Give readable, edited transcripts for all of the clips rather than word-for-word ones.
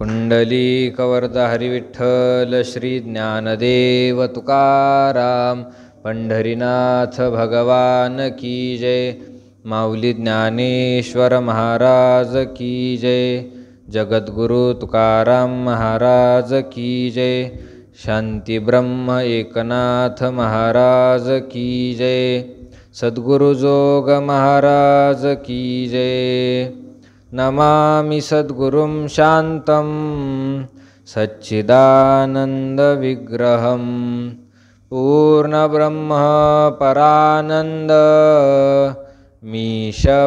पुंडलीकवरदा हरिविठ्ठल श्री ज्ञानदेव तुकाराम पंढरीनाथ भगवान की जय। माऊली ज्ञानेश्वर महाराज की जय। जगद्गुरु तुकाराम महाराज की जय। शांती ब्रह्म एकनाथ महाराज की जय। सद्गुरु जोग महाराज की जय। नमामि सद्गुरुं शांतं सच्चिदानन्दविग्रहं पूर्णब्रह्म परानन्द मीशमालन्दिवल्लभम्।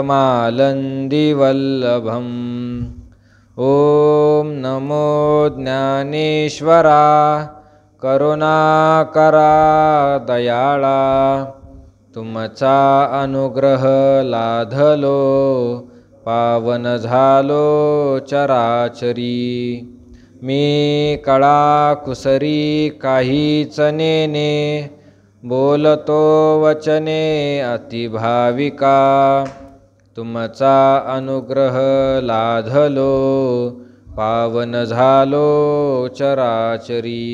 ॐ नमो ज्ञानेश्वरा करुणाकरा दयाळा। तुमचा अनुग्रह लाधलो पावन झालो चराचरी। मी कळा कुसरी काहीच नेने बोलतो वचने अतिभाविका। तुमचा अनुग्रह लाधलो पावन झालो चराचरी।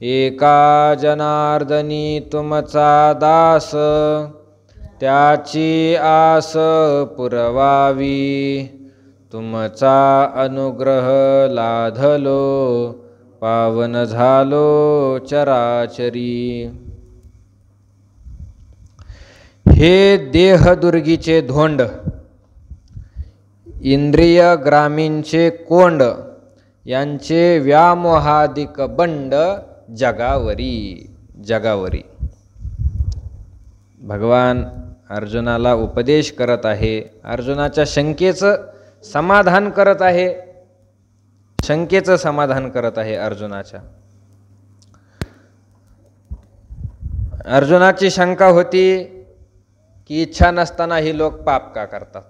एका जनार्दनी तुमचा दास त्याची आस पुरवावी। तुमचा अनुग्रह लाधलो पावन झालो चराचरी। हे देहदुर्गीचे धोंड इंद्रिय ग्रामीणचे कोंड यांचे व्यामोहादिक बंड जगावरी जगावरी। भगवान अर्जुनाला उपदेश करत आहे, अर्जुनाच्या शंकेचं समाधान करत आहे, शंकेचं समाधान करत आहे अर्जुनाच्या। अर्जुनाची शंका होती की इच्छा नसतानाही लोक पाप का करतात,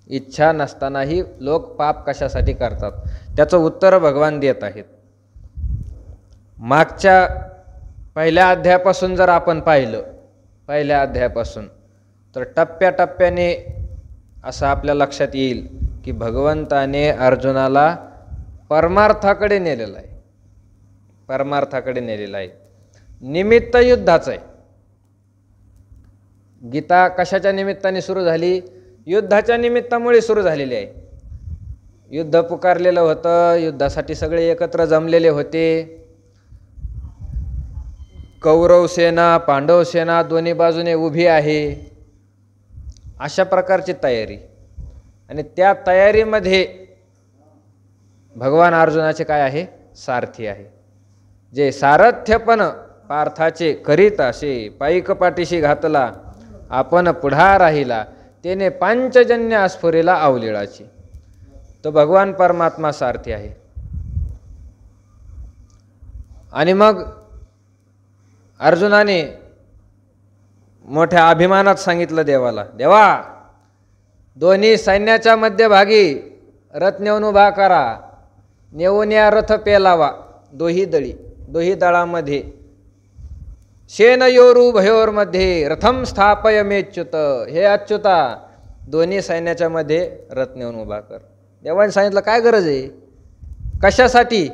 इच्छा नसतानाही लोक पाप कशासाठी करतात। त्याचं उत्तर भगवान देत आहेत। मागच्या पहिल्या अध्यायापासून जर आपण पाहिलं, पहिल्या अध्यायापासून, तर टप्प्याटप्प्याने असं आपल्या लक्षात येईल की भगवंताने अर्जुनाला परमार्थाकडे नेलेलं आहे, परमार्थाकडे नेलेलं आहे। निमित्त युद्धाचं आहे। गीता कशाच्या निमित्ताने सुरू झाली? युद्धाच्या निमित्तामुळे सुरू झालेली आहे। युद्ध पुकारलेलं होतं, युद्धासाठी सगळे एकत्र जमलेले होते। कौरव सेना पांडव सेना दोन्ही बाजूने उभी आहे, अशा प्रकारची तयारी। आणि त्या तयारीमध्ये भगवान अर्जुनाचे काय आहे? सारथी आहे। जे सारथ्यपण पार्थाचे करीत असे पाईक पाठीशी घातला आपण पुढा राहिला तेने पांचजन्य आस्फुरेला अवलिळाची। तो भगवान परमात्मा सारथी आहे। आणि मग अर्जुनाने मोठ्या अभिमानात सांगितलं देवाला, देवा दोन्ही सैन्याच्या मध्यभागी रथ नेऊन उभा करा, नेऊन या रथ पेलावा दोही दळी, दोही दळामध्ये शेनयोरू भयोरमध्ये रथम स्थापय मेच्युत। हे अच्युता दोन्ही सैन्याच्या मध्ये रथ नेऊन उभा कर। देवाने सांगितलं काय गरज आहे, कशासाठी,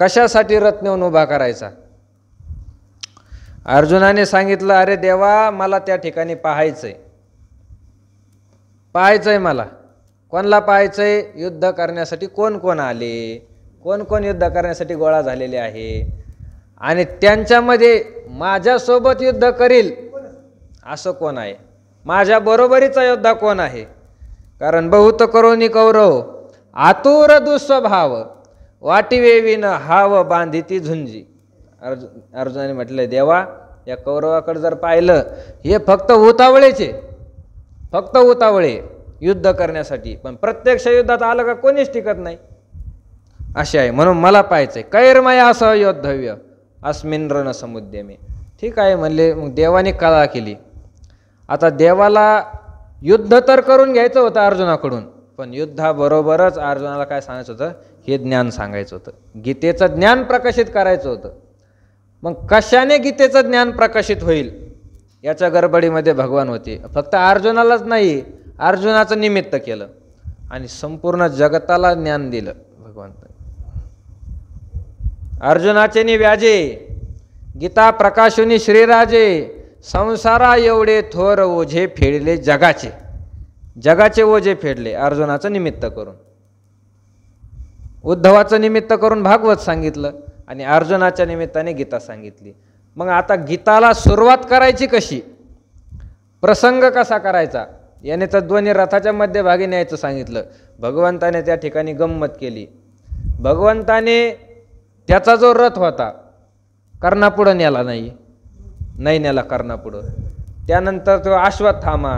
कशासाठी रथ नेऊन उभा करायचा? अर्जुनाने सांगितलं, अरे देवा मला त्या ठिकाणी पाहायचंय, पाहायचंय मला। कोणला पाहायचंय? युद्ध करण्यासाठी कोण कोण आले, कोण कोण युद्ध करण्यासाठी गोळा झालेले आहे, आणि त्यांच्यामध्ये माझ्यासोबत युद्ध करील असं कोण आहे, माझ्या बरोबरीचा योद्धा कोण आहे। कारण बहुत करोनी कौरव आतुर दुस्वभाव वाटिवेविन हाव बांधिती झुंजी। अर्जुनाने म्हटलं, देवा या कौरवाकडे जर पाहिलं, हे फक्त उतावळेचे, फक्त उतावळे युद्ध करण्यासाठी, पण प्रत्यक्ष युद्धात आलं का कोणीच टिकत नाही असे आहे। म्हणून मला पाहायचंय। कैर्मया असं योद्धव्य अस्मिन रण समुद्यमे। ठीक आहे म्हणले। मग देवाने कळा केली। आता देवाला युद्ध तर करून घ्यायचं होतं अर्जुनाकडून, पण युद्धाबरोबरच अर्जुनाला काय सांगायचं होतं? हे ज्ञान सांगायचं होतं, गीतेचं ज्ञान प्रकाशित करायचं होतं। मग कशाने गीतेचं ज्ञान प्रकाशित होईल याच्या गडबडीमध्ये भगवान होते। फक्त अर्जुनालाच नाही, अर्जुनाचं निमित्त केलं। आणि संपूर्ण जगताला ज्ञान दिलं भगवंताने. अर्जुनाचे व्याजे गीता प्रकाशुनी श्रीराजे, संसारा एवढे थोर ओझे फेडले जगाचे. जगाचे ओझे फेडले अर्जुनाचं निमित्त करून. उद्धवाचं निमित्त करून भागवत सांगितलं आणि अर्जुनाच्या निमित्ताने गीता सांगितली. मग आता गीताला सुरुवात करायची कशी, प्रसंग कसा करायचा, याने तर दोन्ही रथाच्या मध्यभागी न्यायचं सांगितलं. भगवंताने त्या ठिकाणी गंमत केली. भगवंताने त्याचा जो रथ होता कर्णापुढं नेला नाही नेला कर्णापुढं. त्यानंतर तो अश्वत्थामा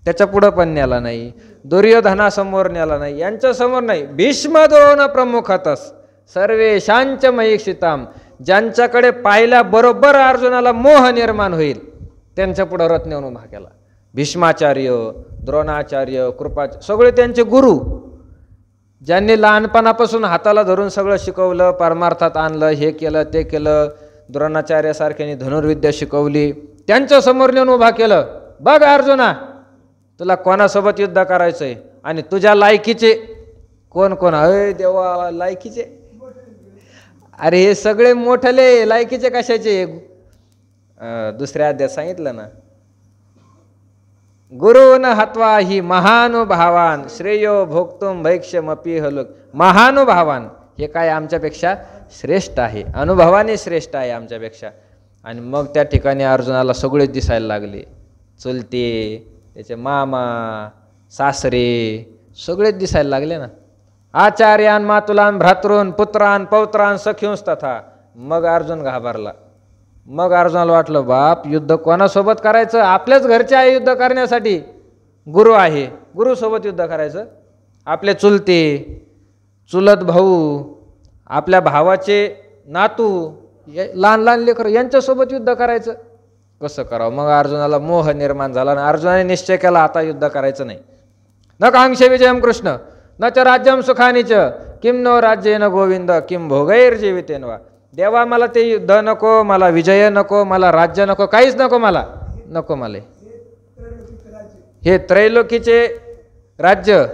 त्याच्या पुढं पण नेला नाही. दुर्योधनासमोर नेला नाही, यांच्यासमोर नाही. भीष्म द्रोण प्रमुखतस सर्वेशांच महीक्षिताम, ज्यांच्याकडे पाहिल्याबरोबर अर्जुनाला मोह निर्माण होईल त्यांच्या पुढं रथ नेऊन उभा केला. भीष्माचार्य, द्रोणाचार्य, कृपाचार्य सगळे त्यांचे गुरु, ज्यांनी लहानपणापासून हाताला धरून सगळं शिकवलं, परमार्थात आणलं, हे केलं ते केलं. द्रोणाचार्यासारख्याने धनुर्विद्या शिकवली, त्यांच्यासमोर नेऊन उभा केलं. बघ अर्जुना, तुला कोणासोबत युद्ध करायचंय आणि तुझ्या लायकीचे कोण कोण. अय देवा, लायकीचे? अरे हे सगळे मोठले, लायकीचे कशाचे? दुसऱ्या अध्यायात सांगितलं ना, गुरुन हत्वा ही महानुभावान श्रेयो भोक्तुम भैक्षमपी हलोक. महानुभावान हे काय आमच्यापेक्षा श्रेष्ठ आहे, अनुभवाने श्रेष्ठ आहे आमच्यापेक्षा. आणि मग त्या ठिकाणी अर्जुनाला सगळेच दिसायला लागले. चुलते, त्याचे मामा, सासरे सगळेच दिसायला लागले ना. आचार्यान मातुलान भ्रातॄन पुत्रान पौत्रान सख्यूंस तथा. मग अर्जुन घाबरला. मग अर्जुनाला वाटलं, बाप युद्ध कोणासोबत करायचं? आपल्याच घरचे आहे युद्ध करण्यासाठी, गुरु आहे, गुरुसोबत युद्ध करायचं. आपले चुलते, चुलत भाऊ, आपल्या भावाचे नातू, लहान लहान लेकरं यांच्यासोबत युद्ध करायचं, कसं करावं? मग अर्जुनाला मोह निर्माण झाला आणि अर्जुनाने निश्चय केला, आता युद्ध करायचं नाही. न कांक्षे विजयम कृष्ण न च राज्यम सुखानीच किम नो राज्येन गोविंद किम भोगैर जीवितेन वा. देवा मला ते युद्ध नको, मला विजय नको, मला राज्य नको, काहीच नको, मला नको. मला हे त्रैलोकीचे राज्य,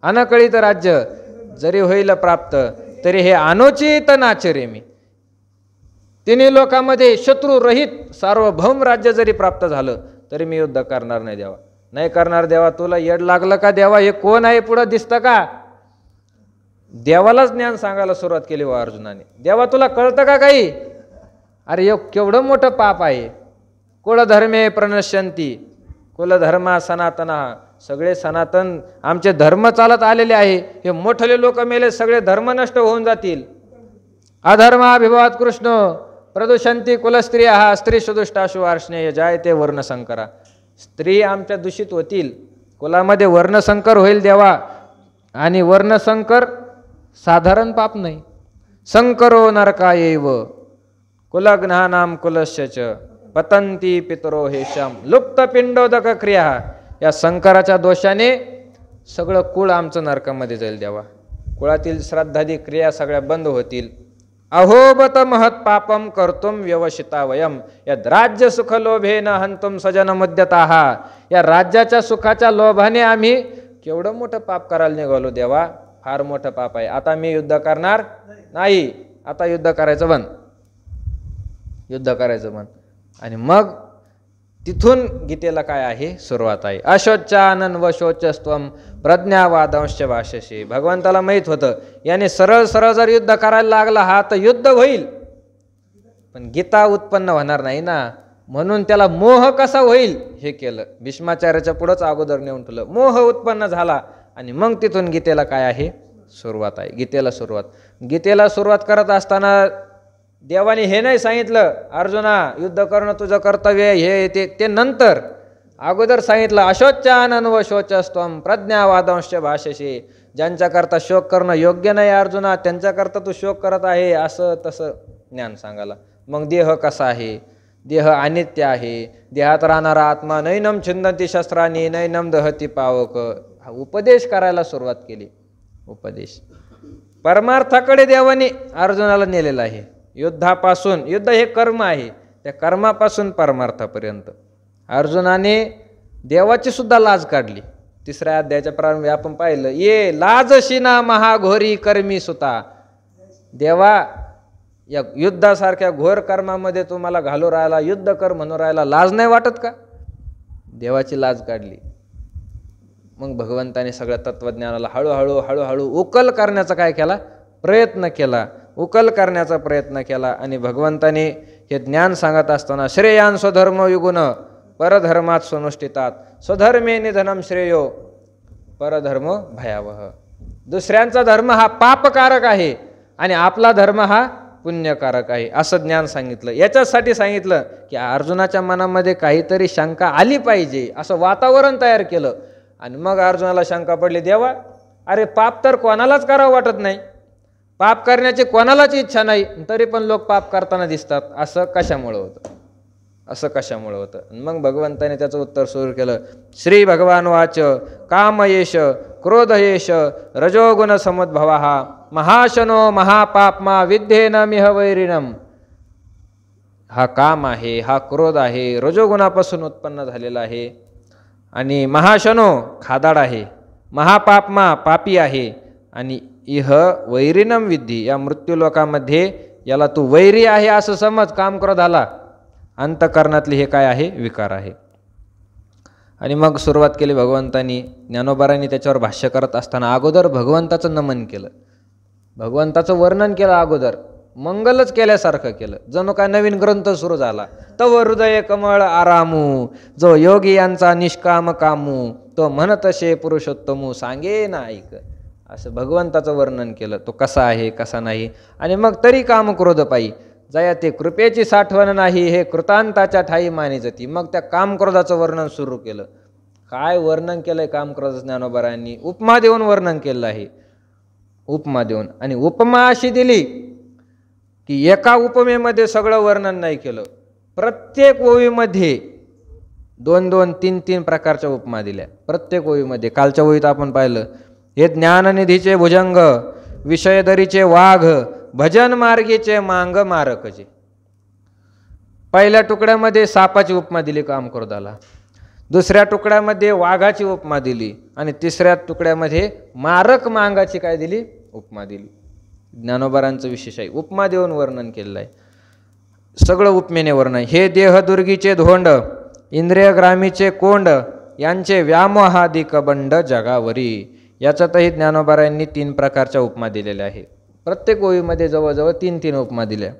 अनकळित राज्य जरी होईल प्राप्त, तरी हे अनुचित नाचरे मी. तिन्ही लोकांमध्ये शत्रुरहित सार्वभौम राज्य जरी प्राप्त झालं तरी मी युद्ध करणार नाही देवा, नाही करणार. देवा तुला येड लागलं का? देवा हे कोण आहे पुढं दिसतं का? देवालाच ज्ञान सांगायला सुरुवात केली व अर्जुनाने. देवा तुला कळतं का काही? अरे हे केवढं मोठं पाप आहे. कुलधर्मे प्रणश्यंती, कुलधर्मा सनातना, सगळे सनातन आमचे धर्म चालत आलेले आहे. हे मोठले लोक मेले, सगळे धर्म नष्ट होऊन जातील. अधर्माभिभावात कृष्ण प्रदूषंती कुलस्त्रिया स्त्री सुदुष्टाशु अर्ष्णेय जायते वर्णसंकरा. स्त्री आमच्या दूषित होतील, कुलामध्ये वर्णसंकर होईल देवा. आणि वर्णसंकर साधारण पाप नाही. संकरो नरकायैव कुलग्नानाम कुलश्च पतंती पितरो हेशाम लुप्त पिंडोदक क्रिया. या संकराच्या दोषाने सगळं कुळ आमचं नरकामध्ये जाईल देवा. कुळातील श्राद्धादी क्रिया सगळ्या बंद होतील. अहोबत महत पापम कर्तुम व्यवशिता वयम यद राज्य सुख लोभेन हंतुम सजन मुद्यताः. या राज्याच्या सुखाच्या लोभाने आम्ही केवढं मोठं पाप करायला निघालो देवा, फार मोठं पाप आहे. आता मी युद्ध करणार नाही, आता युद्ध करायचं बंद, युद्ध करायचं बंद. आणि मग तिथून गीतेला काय आहे सुरुवात आहे. अशोचानन व शोचस्त्वम प्रज्ञावादंश भाषशी. भगवंताला माहीत होतं याने सरळ सरळ जर युद्ध करायला लागला हा तर युद्ध होईल, पण गीता उत्पन्न होणार नाही ना. म्हणून त्याला मोह कसा होईल हे केलं. भीष्माचार्याच्या पुढंच अगोदर नेऊन ठेवलं. मोह उत्पन्न झाला आणि मग तिथून गीतेला काय आहे सुरुवात आहे. गीतेला सुरुवात करत असताना देवाने हे नाही सांगितलं अर्जुना युद्ध करणं तुझं कर्तव्य हे ते नंतर. अगोदर सांगितलं अशोचानन व शोचस्त्वम प्रज्ञावादंश भाषेशी. ज्यांच्याकरता शोक करणं योग्य नाही अर्जुना त्यांच्याकरता तू शोक करत आहे, असं तसं ज्ञान सांगायला. मग देह कसा आहे? देह अनित्य आहे. देहात राहणारा आत्मा नैनम छिंदती शस्त्रांनी नैनम दहती पावक. उपदेश करायला सुरुवात केली. उपदेश परमार्थाकडे देवाने अर्जुनाला नेलेला आहे. युद्धापासून, युद्ध हे कर्म आहे, त्या कर्मापासून परमार्थापर्यंत अर्जुनाने देवाची सुद्धा लाज काढली. 3ऱ्या अध्यायाच्या प्रारंभी आपण पाहिलं, ये लाजशिना महाघोरी कर्मी सुता. देवा, या युद्धासारख्या घोर कर्मामध्ये तुम्हाला घालू राहिला, युद्ध कर म्हणून राहिला, लाज नाही वाटत का? देवाची लाज काढली. मग भगवंताने सगळ्या तत्वज्ञानाला हळूहळू हळूहळू उकल करण्याचा काय केला? प्रयत्न केला. उकल करण्याचा प्रयत्न केला. आणि भगवंताने हे ज्ञान सांगत असताना, श्रेयान स्वधर्म युगुण परधर्मात सुनुष्ठितात, स्वधर्मे निधनम श्रेयो परधर्म भयावह. दुसऱ्यांचा धर्म हा पापकारक आहे आणि आपला धर्म हा पुण्यकारक आहे, असं ज्ञान सांगितलं. याच्यासाठी सांगितलं की अर्जुनाच्या मनामध्ये काहीतरी शंका आली पाहिजे, असं वातावरण तयार केलं. आणि मग अर्जुनाला शंका पडली, देवा, अरे पाप तर कोणालाच करावं वाटत नाही, पाप करण्याची कोणालाच इच्छा नाही, तरी पण लोक पाप करताना दिसतात, असं कशामुळं होतं? असं कशामुळं होतं? मग भगवंताने त्याचं उत्तर सुरू केलं. श्री भगवान वाच, कामयेश क्रोधयेश रजोगुण समुद्भवा महाशनो महापापमा विद्येन मिह वैरिणम. हा काम आहे, हा क्रोध आहे, रजोगुणापासून उत्पन्न झालेला आहे. आणि महाशनो खादाड आहे, महापापमा पापी आहे. आणि इह वैरिणम विद्धी, या मृत्यूलोकामध्ये याला तू वैरी आहे असं समज. काम क्रोधाला अंतकरणातले हे काय आहे? विकार आहे. आणि मग सुरुवात केली भगवंतांनी. ज्ञानोबारांनी त्याच्यावर भाष्य करत असताना अगोदर भगवंताचं नमन केलं, भगवंताचं वर्णन केलं, अगोदर मंगलच केल्यासारखं केलं, जणू काय नवीन ग्रंथ सुरू झाला. तव हृदय कमळ आरामू, जो योगी यांचा निष्काम कामू, तो म्हणतसे पुरुषोत्तमू सांगे ना ऐक. असं भगवंताचं वर्णन केलं, तो कसा आहे कसा नाही. आणि मग तरी काम क्रोध पायी जया ते कृपेची साठवण नाही, हे कृतांताच्या ठाई मानी जती. मग त्या कामक्रोधाचं वर्णन सुरू केलं. काय वर्णन केलंय कामक्रोध ज्ञानोबारांनी? उपमा देऊन वर्णन केलं आहे, उपमा देऊन. आणि उपमा अशी दिली की एका उपमेमध्ये सगळं वर्णन नाही केलं, प्रत्येक ओवीमध्ये 2-2, 3-3 प्रकारच्या उपमा दिल्या प्रत्येक ओवीमध्ये. कालच्या ओवीत आपण पाहिलं, हे ज्ञाननिधीचे भुजंग, विषयदरीचे वाघ, भजन मार्गीचे मांग मारकचे. पहिल्या तुकड्यामध्ये सापाची उपमा दिली कामक्रोधाला, दुसऱ्या तुकड्यामध्ये वाघाची उपमा दिली, आणि तिसऱ्या तुकड्यामध्ये मारक मांगाची काय दिली? उपमा दिली. ज्ञानोबारांचं विशेष आहे, उपमा देऊन वर्णन केलेलं आहे, सगळं उपमेने वर्णन आहे. हे देहदुर्गीचे धोंड, इंद्रियग्रामीचे कोंड, यांचे व्यामोहादिक बंड जगावरी. याच्यातही ज्ञानोबारांनी 3 प्रकारच्या उपमा दिलेल्या आहे. प्रत्येक ओळीमध्ये जवळजवळ 3-3 उपमा दिल्या.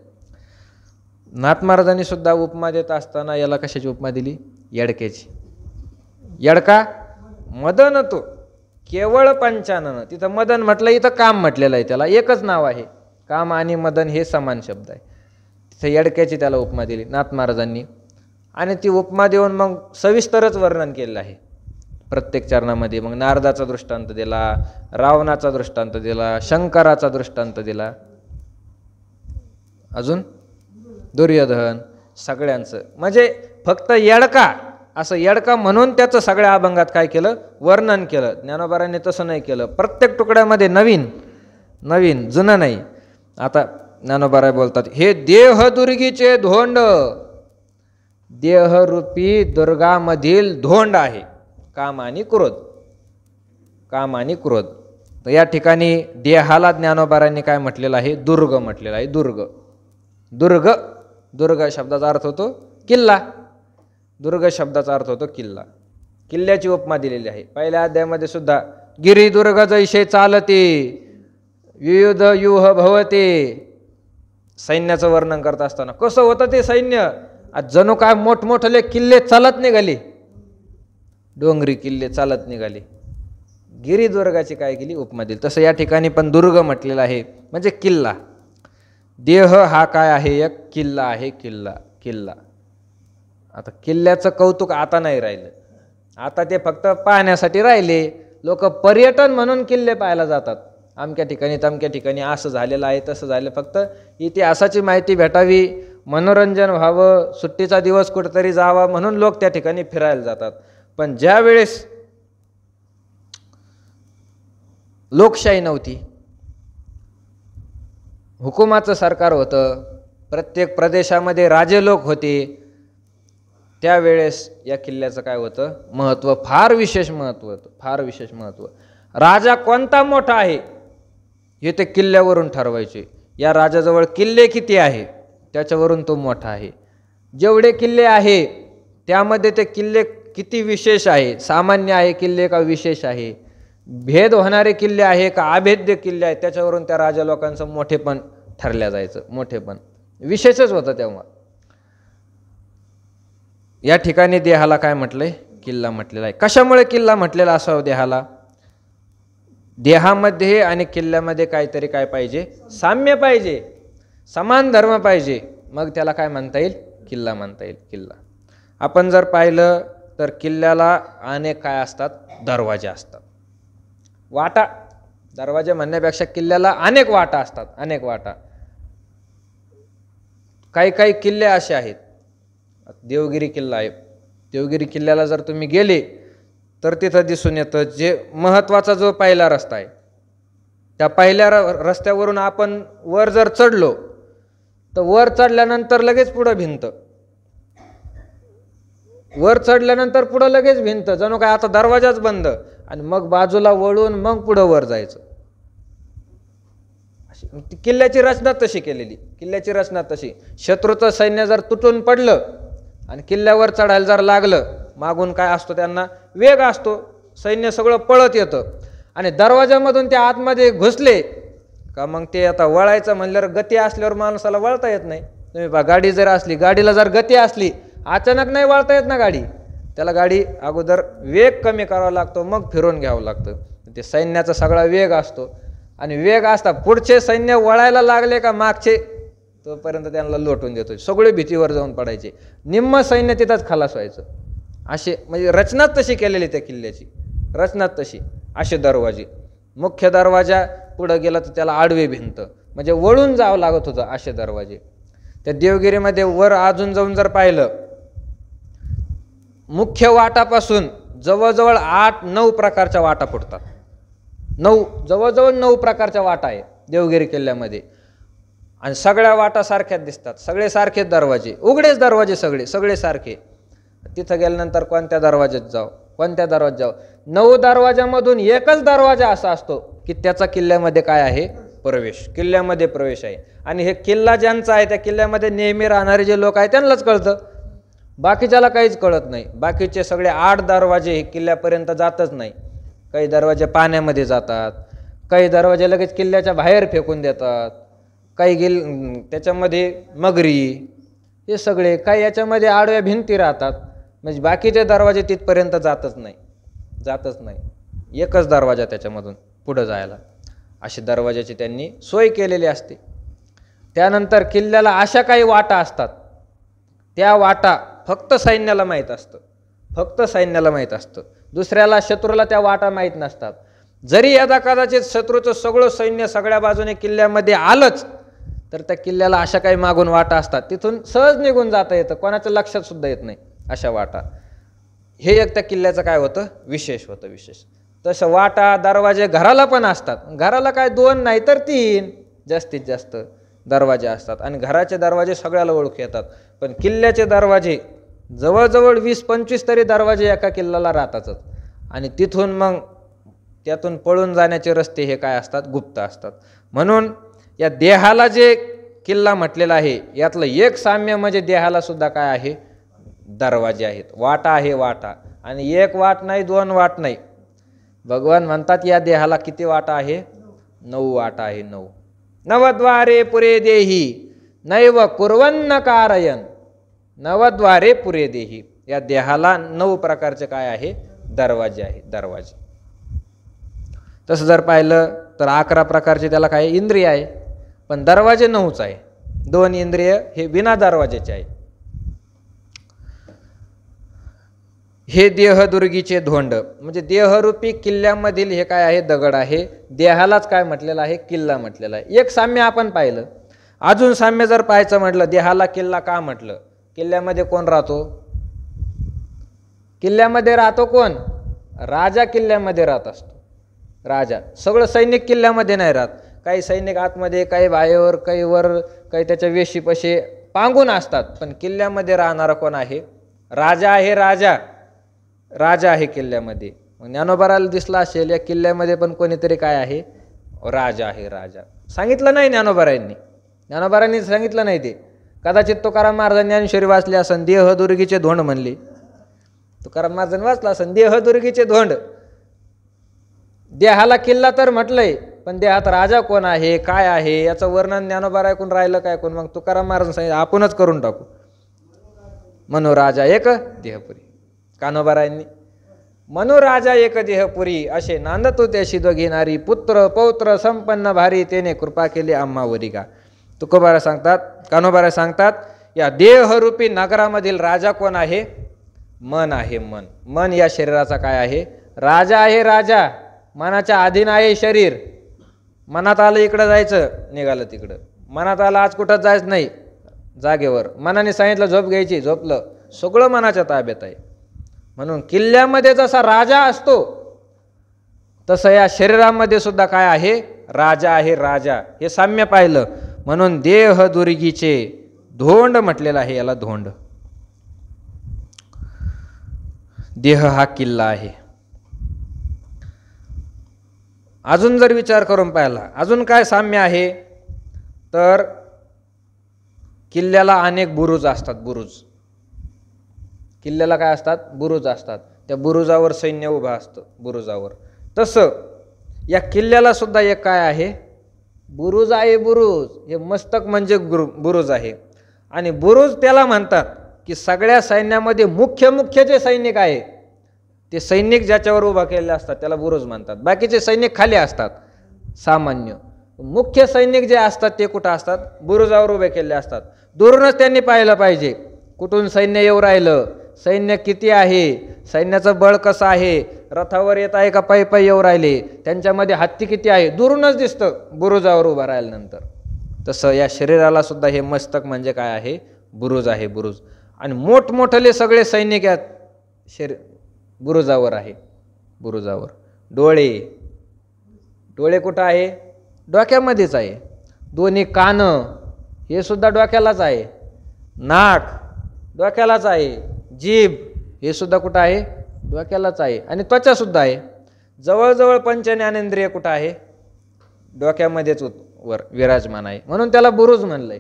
नाथ महाराजांनी सुद्धा उपमा देत असताना याला कशाची उपमा दिली? येडक्याची. येडका मदन, तो केवळ पंचानन. तिथं मदन म्हटलं, इथं काम म्हटलेलं आहे, त्याला एकच नाव आहे. काम आणि मदन हे समान शब्द आहे. तिथं येडक्याची त्याला उपमा दिली नाथ महाराजांनी. आणि ती उपमा देऊन मग सविस्तरच वर्णन केलेलं आहे प्रत्येक चरणामध्ये. मग नारदाचा दृष्टांत दिला, रावणाचा दृष्टांत दिला, शंकराचा दृष्टांत दिला, अजून दुर्योधन, सगळ्यांचं. म्हणजे फक्त येडका असं येडका म्हणून त्याचं सगळ्या अभंगात काय केलं? वर्णन केलं. ज्ञानोबारांनी तसं नाही केलं, प्रत्येक तुकड्यामध्ये नवीन नवीन, जुनं नाही. आता ज्ञानोबारा बोलतात, हे देहदुर्गीचे धोंड, देहरूपी दुर्गामधील धोंड आहे काम आणि क्रोध, काम आणि क्रोध. तर या ठिकाणी देहाला ज्ञानोबारांनी काय म्हटलेलं आहे? दुर्ग म्हटलेलं आहे. दुर्ग, दुर्ग, दुर्ग शब्दाचा अर्थ होतो किल्ला. दुर्ग शब्दाचा अर्थ होतो किल्ला. किल्ल्याची उपमा दिलेली आहे. पहिल्या अध्यायामध्ये सुद्धा गिरी दुर्ग जैसे चालते वियुध युह भवते. सैन्याचं वर्णन करत असताना कसं होतं ते सैन्य? आज जणू काय मोठमोठले किल्ले चालत निघाले, डोंगरी किल्ले चालत निघाले. गिरिदुर्गाची काय केली? उपमा दिली. तसं या ठिकाणी पण दुर्ग म्हटलेला आहे, म्हणजे किल्ला. देह हा काय आहे? एक किल्ला आहे. किल्ला, किल्ला. आता किल्ल्याचं कौतुक आता नाही राहिलं, आता ते फक्त पाहण्यासाठी राहिले. लोक पर्यटन म्हणून किल्ले पाहायला जातात. अमक्या ठिकाणी तमक्या ठिकाणी असं झालेलं आहे, तसं झालं, फक्त इतिहासाची माहिती भेटावी, मनोरंजन व्हावं, सुट्टीचा दिवस कुठेतरी जावा म्हणून लोक त्या ठिकाणी फिरायला जातात. पण ज्या वेळेस लोकशाही नव्हती, हुकुमाचं सरकार होतं, प्रत्येक प्रदेशामध्ये राजे लोक होते, त्यावेळेस या किल्ल्याचं काय होतं महत्त्व, फार विशेष महत्त्व होतं, फार विशेष महत्त्व. राजा कोणता मोठा आहे हे ते किल्ल्यावरून ठरवायचे. या राजाजवळ किल्ले किती आहे त्याच्यावरून तो मोठा आहे. जेवढे किल्ले आहे त्यामध्ये ते किल्ले किती विशेष आहे, सामान्य आहे किल्ले का विशेष आहे, भेद होणारे किल्ले आहे का अभेद्य किल्ले आहे, त्याच्यावरून त्या राजा लोकांचं मोठेपण ठरल्या जायचं. मोठेपण विशेषच होतं तेव्हा. या ठिकाणी देहाला काय म्हटलंय, किल्ला म्हटलेला आहे. कशामुळे किल्ला म्हटलेला असावं देहाला? देहामध्ये आणि किल्ल्यामध्ये काहीतरी काय पाहिजे, साम्य पाहिजे, समान धर्म पाहिजे, मग त्याला काय म्हणता येईल, किल्ला म्हणता येईल. किल्ला आपण जर पाहिलं तर किल्ल्याला अनेक काय असतात, दरवाजे असतात. वाटा, दरवाजे म्हणण्यापेक्षा किल्ल्याला अनेक वाटा असतात, अनेक वाटा. काही काही किल्ले असे आहेत, देवगिरी किल्ला आहे, देवगिरी किल्ल्याला जर तुम्ही गेले तर तिथं दिसून येतं जे महत्त्वाचा जो पहिला रस्ता आहे, त्या पहिल्या रस्त्यावरून आपण वर जर चढलो तर वर चढल्यानंतर लगेच पुढं भिंत, वर चढल्यानंतर पुढं लगेच भिंत, जणू काय आता दरवाजाच बंद, आणि मग बाजूला वळून मग पुढं वर जायचं. किल्ल्याची रचना तशी केलेली, किल्ल्याची रचना तशी. शत्रूचं सैन्य जर तुटून पडलं आणि किल्ल्यावर चढायला जर लागलं, मागून काय असतो, त्यांना वेग असतो, सैन्य सगळं पळत येतं, आणि दरवाजामधून त्या आतमध्ये घुसले का मग ते आता वळायचं म्हणल्यावर गती असल्यावर माणसाला वळता येत नाही. तुम्ही पहा, गाडी जर असली, गाडीला जर गती असली, अचानक नाही वळता येत ना गाडी, त्याला गाडी अगोदर वेग कमी करावा लागतो, मग फिरवून घ्यावं लागतं. ते सैन्याचा सगळा वेग असतो, आणि वेग असता पुढचे सैन्य वळायला लागले का मागचे तोपर्यंत त्यांना लोटून देतो, सगळे भीतीवर जाऊन पडायचे, निम्म सैन्य तिथंच खलास व्हायचं. असे म्हणजे रचनाच तशी केलेली त्या किल्ल्याची, रचनाच तशी. असे दरवाजे, मुख्य दरवाजा पुढं गेला तर त्याला आडवी भिंत, म्हणजे वळून जावं लागत होतं, असे दरवाजे. त्या देवगिरीमध्ये वर अजून जाऊन जर पाहिलं, मुख्य वाटापासून जवळजवळ 8-9 प्रकारच्या वाटा फुटतात. जवळजवळ 9 प्रकारच्या वाटा आहे देवगिरी किल्ल्यामध्ये, आणि सगळ्या वाटा सारख्याच दिसतात, सगळे सारखेच दरवाजे, उघडेच दरवाजे, सगळे सारखे. तिथं गेल्यानंतर कोणत्या दरवाज्यात जाऊ, कोणत्या दरवाज्यात जाऊ, 9 दरवाजामधून एकच दरवाजा असा असतो की त्याचा किल्ल्यामध्ये काय आहे, प्रवेश, किल्ल्यामध्ये प्रवेश आहे. आणि हे किल्ला ज्यांचा आहे त्या किल्ल्यामध्ये नेहमी राहणारे जे लोक आहेत त्यांनाच कळतं, बाकीच्याला काहीच कळत नाही. बाकीचे सगळे 8 दरवाजे हे किल्ल्यापर्यंत जातच नाही. काही दरवाजे पाण्यामध्ये जातात, काही दरवाजे लगेच किल्ल्याच्या बाहेर फेकून देतात, काही त्याच्यामध्ये मगरी, हे सगळे काही याच्यामध्ये आडव्या भिंती राहतात, म्हणजे बाकीचे दरवाजे तिथपर्यंत जातच नाही. एकच दरवाजा त्याच्यामधून पुढं जायला, अशी दरवाजाची त्यांनी सोय केलेली असते. त्यानंतर किल्ल्याला अशा काही वाटा असतात, त्या वाटा फक्त सैन्याला माहीत असतं, फक्त सैन्याला माहीत असतं, दुसऱ्याला शत्रूला त्या वाटा माहीत नसतात. जरी यदा कदाचित शत्रूचं सगळं सैन्य सगळ्या बाजूने किल्ल्यामध्ये आलंच तर त्या किल्ल्याला अशा काही मागून वाटा असतात, तिथून सहज निघून जाता येतं, कोणाच्या लक्षात सुद्धा येत नाही अशा वाटा. हे एक त्या किल्ल्याचं काय होतं, विशेष होतं, विशेष. तसं वाटा दरवाजे घराला पण असतात, घराला काय 2 नाही तर 3 जास्तीत जास्त दरवाजे असतात, आणि घराचे दरवाजे सगळ्याला ओळखू येतात. पण किल्ल्याचे दरवाजे जवळजवळ 20-25 तरी दरवाजे एका किल्ल्याला राहतातच, आणि तिथून मग त्यातून पळून जाण्याचे रस्ते हे काय असतात, गुप्त असतात. म्हणून या देहाला जे किल्ला म्हटलेला आहे यातलं एक साम्य म्हणजे देहाला सुद्धा काय आहे, दरवाजे आहेत, वाटा आहे, वाटा. आणि 1 वाट नाही, 2 वाट नाही, भगवान म्हणतात या देहाला किती वाटा आहे, 9 वाटा आहे, 9. नवद्वारे पुरे देही नैव कुर्वन्न कारयन, नवद्वारे पुरे देही. या देहाला 9 प्रकारचे काय आहे, दरवाजे आहे, दरवाजे. तसं जर पाहिलं तर 11 प्रकारचे त्याला काय इंद्रिय आहे, पण दरवाजे 9च आहे. 2 इंद्रिय हे बिना दरवाजेचे आहे. हे देहदुर्गीचे धोंड, म्हणजे देहरूपी किल्ल्यामधील हे काय आहे, दगड आहे. देहालाच काय म्हटलेलं आहे, किल्ला म्हटलेला आहे. एक साम्य आपण पाहिलं. अजून साम्य जर पाहायचं म्हटलं, देहाला किल्ला का म्हटलं, किल्ल्यामध्ये कोण राहतो, किल्ल्यामध्ये राहतो कोण, राजा किल्ल्यामध्ये राहत असतो, राजा. सगळं सैनिक किल्ल्यामध्ये नाही राहत, काही सैनिक आतमध्ये, काही बाहेर, काही वर, काही त्याच्या वेशीपाशी पांगून असतात, पण किल्ल्यामध्ये राहणारा कोण आहे, राजा आहे, राजा राजा आहे किल्ल्यामध्ये. मग ज्ञानोबाराला दिसला असेल या किल्ल्यामध्ये पण कोणीतरी काय आहे, राजा आहे, राजा. सांगितलं नाही ज्ञानोबारांनी सांगितलं नाही ते. कदाचित तुकाराम महाराजांनी ज्ञानेश्वरी वाचली असन, देह दुर्गीचे धोंड म्हणले. तुकाराम महाराजांनी वाचला असन देह दुर्गीचे धोंड. देहाला किल्ला तर म्हटलंय, पण देहात राजा कोण आहे, काय आहे, याचं वर्णन ज्ञानोबा ऐकून राहिलं काय कोण. मग तुकाराम महाराजांनी सांगितलं आपणच करून टाकू, मनोराजा एक देहपुरी. कान्होबारायांनी मनोराजा एक देहपुरी, असे नांदतो त्याशी दोघी नारी, पुत्र पौत्र संपन्न भारी, तेने कृपा केली आम्हावरी का. तुकोबारा सांगतात, कान्होबारा सांगतात, या देहरूपी नगरामधील राजा कोण आहे, मन आहे. मन मन या शरीराचा काय आहे, राजा आहे. राजा मनाच्या अधीन आहे शरीर. मनात आलं इकडं जायचं, निघालं तिकडं. मनात आलं आज कुठं जायचं नाही, जागेवर. मनाने सांगितलं झोप घ्यायची, झोपलं. सगळं मनाच्या ताब्यात आहे. म्हणून किल्ल्यामध्ये जसा राजा असतो तसं या शरीरामध्ये सुद्धा काय आहे, राजा आहे, राजा. हे साम्य पाहिलं म्हणून देह दुर्गीचे धोंड म्हटलेलं आहे याला, धोंड. देह हा किल्ला आहे. अजून जर विचार करून पाहिला अजून काय साम्य आहे, तर किल्ल्याला अनेक बुरुज असतात. बुरुज किल्ल्याला काय असतात, बुरुज असतात. त्या बुरुजावर सैन्य उभं असतं बुरुजावर. तसं या किल्ल्याला सुद्धा एक काय आहे, बुरुज आहे. बुरुज हे मस्तक म्हणजे बुरुज आहे. आणि बुरुज त्याला म्हणतात की सगळ्या सैन्यामध्ये मुख्य जे सैनिक आहे ते सैनिक ज्याच्यावर उभा केलेले असतात त्याला बुरुज म्हणतात. बाकीचे सैनिक खाली असतात सामान्य. मुख्य सैनिक जे असतात ते कुठं असतात, बुरुजावर उभे केलेले असतात. दुरूनच त्यांनी पाहिलं पाहिजे कुठून सैन्य येऊ राहिलं, सैन्य किती आहे, सैन्याचं बळ कसं आहे, रथावर येत आहे का पायी पायी येऊ राहिले, त्यांच्यामध्ये हत्ती किती आहे, दुरूनच दिसतं बुरुजावर उभा राहिल्यानंतर. तसं या शरीराला सुद्धा हे मस्तक म्हणजे काय आहे, बुरुज आहे. बुरुज. आणि मोठमोठले सगळे सैनिक यात बुरुजावर आहे. बुरुजावर डोळे, डोळे कुठं आहे, डोक्यामध्येच आहे. दोन्ही कान हे सुद्धा डोक्यालाच आहे. नाक डोक्यालाच आहे. जीभ हे सुद्धा कुठं आहे, डोक्यालाच आहे. आणि त्वचा सुद्धा आहे. जवळजवळ पंचज्ञानेंद्रिय कुठं आहे, डोक्यामध्येच वर विराजमान आहे. म्हणून त्याला बुरुज म्हणलंय,